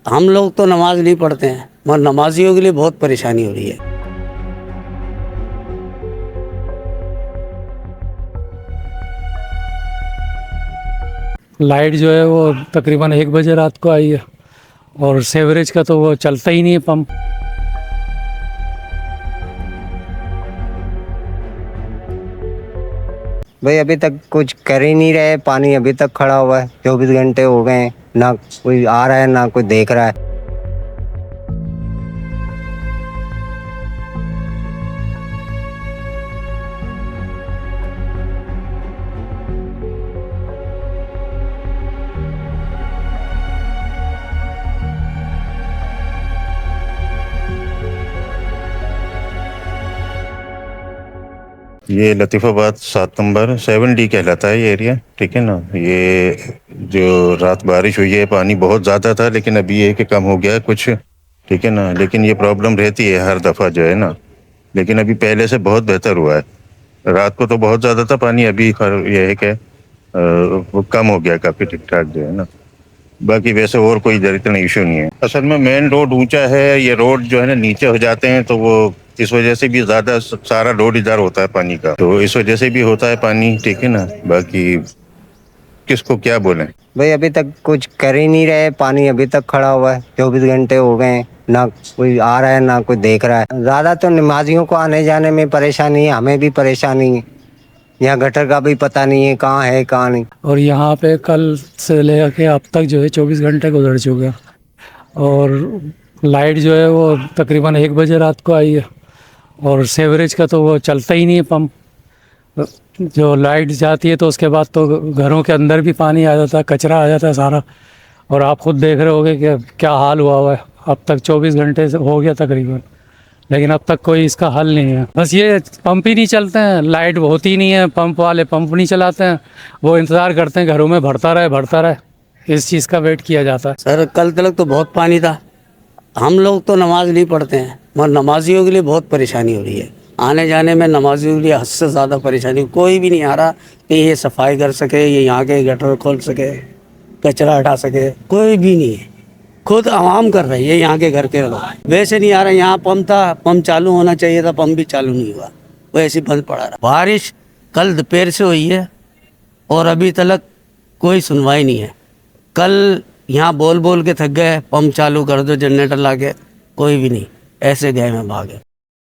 हम लोग तो नमाज नहीं पढ़ते हैं, मगर नमाजियों के लिए बहुत परेशानी हो रही है। लाइट जो है वो तकरीबन 1 बजे रात को आई है और सेवरेज का तो वो चलता ही नहीं है पंप। भाई अभी तक कुछ कर ही नहीं रहे, पानी अभी तक खड़ा हुआ है। 24 घंटे हो गए हैं, ना कोई आ रहा है ना कोई देख रहा है। ये लतीफ़ाबाद 7 नंबर 7D कहलाता है ये एरिया, ठीक है ना। ये जो रात बारिश हुई है पानी बहुत ज़्यादा था, लेकिन अभी ये कि कम हो गया है कुछ, ठीक है ना। लेकिन ये प्रॉब्लम रहती है हर दफ़ा जो है ना, लेकिन अभी पहले से बहुत बेहतर हुआ है। रात को तो बहुत ज़्यादा था पानी, अभी ये है कि वो कम हो गया काफ़ी, ठीक ठाक जो है ना। बाकी वैसे और कोई इतना इशू नहीं है। असल में मेन रोड ऊंचा है, ये रोड जो है ना नीचे हो जाते हैं, तो वो इस वजह से भी ज़्यादा सारा लोड इधर होता है पानी का, तो इस वजह से भी होता है पानी, ठीक है ना। बाकी किसको क्या बोलें। भाई अभी तक कुछ कर ही नहीं रहे, पानी अभी तक खड़ा हुआ है। 24 घंटे हो गए हैं, ना कोई आ रहा है ना कोई देख रहा है। ज़्यादा तो नमाजियों को आने जाने में परेशानी है, हमें भी परेशानी है। यहाँ गटर का भी पता नहीं है कहाँ है कहाँ नहीं। और यहाँ पे कल से लेकर अब तक जो है 24 घंटे गुजर चुके हैं और लाइट जो है वो तकरीबन 1 बजे रात को आई है और सेवरेज का तो वो चलता ही नहीं है पंप। जो लाइट जाती है तो उसके बाद तो घरों के अंदर भी पानी आ जाता है, कचरा आ जाता है सारा। और आप खुद देख रहे होगे कि क्या हाल हुआ है। अब तक 24 घंटे से हो गया तकरीबन, लेकिन अब तक कोई इसका हल नहीं है। बस ये पंप ही नहीं चलते हैं, लाइट होती ही नहीं है, पंप वाले पंप नहीं चलाते हैं, वो इंतज़ार करते हैं घरों में भरता रहे। इस चीज़ का वेट किया जाता है। सर कल तक तो बहुत पानी था। हम लोग तो नमाज नहीं पढ़ते हैं, मगर नमाजियों के लिए बहुत परेशानी हो रही है। आने जाने में नमाजियों के लिए हद से ज़्यादा परेशानी। कोई भी नहीं आ रहा कि ये सफाई कर सके, ये यहाँ के गटर खोल सके, कचरा हटा सके, कोई भी नहीं है। खुद आवाम कर रही है, यहाँ के घर के लोग। वैसे नहीं आ रहा। यहाँ पंप था, पंप चालू होना चाहिए था, पंप भी चालू नहीं हुआ, वैसे बंद पड़ा रहा। बारिश कल दोपहर से हुई है और अभी तक कोई सुनवाई नहीं है। कल यहाँ बोल बोल के थक गए, पंप चालू कर दो, जनरेटर ला के, कोई भी नहीं, ऐसे गए में भागे।